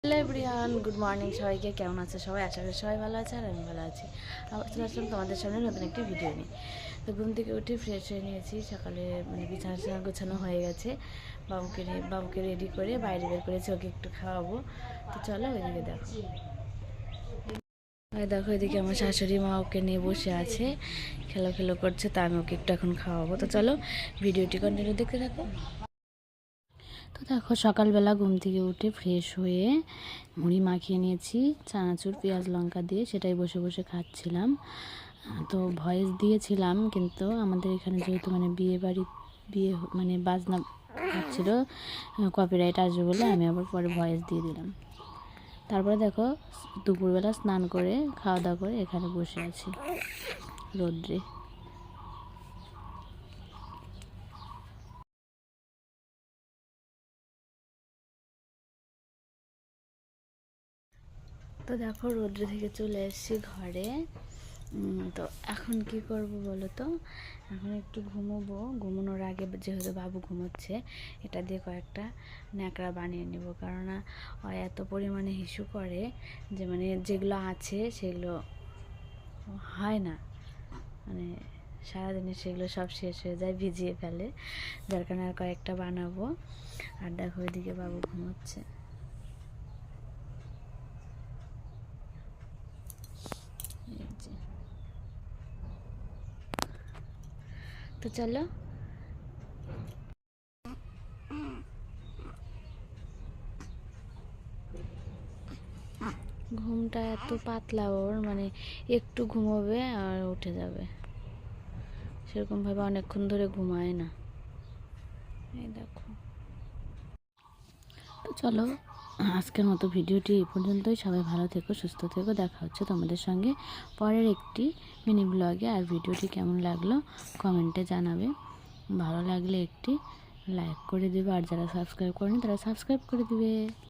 Hello everyone, good morning সবাইকে। কেমন আছে সবাই? আশা করি সবাই ভালো আছে আর আমি ভালো আছি। আবার চলে আসলাম তোমাদের সামনে নতুন একটি ভিডিও নিয়ে। তো ঘুম থেকে উঠে ফ্রেশ হয়ে নিয়েছি, সকালে বিছানা গোছানো হয়ে গেছে। বাবুকে রেডি করে বাইরে বের করেছি, ওকে একটু খাওয়াবো। তো চলো ওইদিকে দেখো। দেখো এদিকে আমার শাশুড়ি মা ওকে নিয়ে বসে আছে, খেলো করছে। তা আমি ওকে একটু এখন খাওয়াবো। তো চলো ভিডিওটি কন্টিনিউ দেখতে থাকো। তো দেখো সকালবেলা ঘুম থেকে উঠে ফ্রেশ হয়ে মুড়ি মাখিয়ে নিয়েছি চানাচুর পেঁয়াজ লঙ্কা দিয়ে, সেটাই বসে বসে খাচ্ছিলাম। তো ভয়েস দিয়েছিলাম, কিন্তু আমাদের এখানে যেহেতু বিয়ে বাজনা খাচ্ছিল, কপিরাইট আসবে বলে আমি আবার পরে ভয়েস দিয়ে দিলাম। তারপরে দেখো দুপুরবেলা স্নান করে খাওয়া দাওয়া করে এখানে বসে আছি রোদ্রে। তো দেখো রোদ্রে থেকে চলে এসেছি ঘরে। তো এখন কি করব বলো তো? এখন একটু ঘুমোবো। ঘুমানোর আগে যেহেতু বাবু ঘুমোচ্ছে, এটা দিয়ে কয়েকটা ন্যাকড়া বানিয়ে নেব। কেননা ও এত পরিমাণে হিসু করে যে যেগুলো আছে সেগুলো হয় না, সারাদিনে সেগুলো সব শেষ হয়ে যায়, ভিজিয়ে ফেলে। যার কারণে আর কয়েকটা বানাবো। আর দেখো ওইদিকে বাবু ঘুমোচ্ছে। তো চলো ঘুমটা এত পাতলা ওর, একটু ঘুমোবে আর উঠে যাবে, সেরকমভাবে অনেকক্ষণ ধরে ঘুমায় না। এই দেখো। তো চলো আজকের মতো ভিডিওটি এই পর্যন্তই। সবাই ভালো থেকো, সুস্থ থেকো। দেখা হচ্ছে তোমাদের সঙ্গে পরের একটি মিনি ব্লগে। আর ভিডিওটি কেমন লাগলো কমেন্টে জানাবে। ভালো লাগলে একটি লাইক করে দেবে, আর যারা সাবস্ক্রাইব করেনি তারা সাবস্ক্রাইব করে দিবে।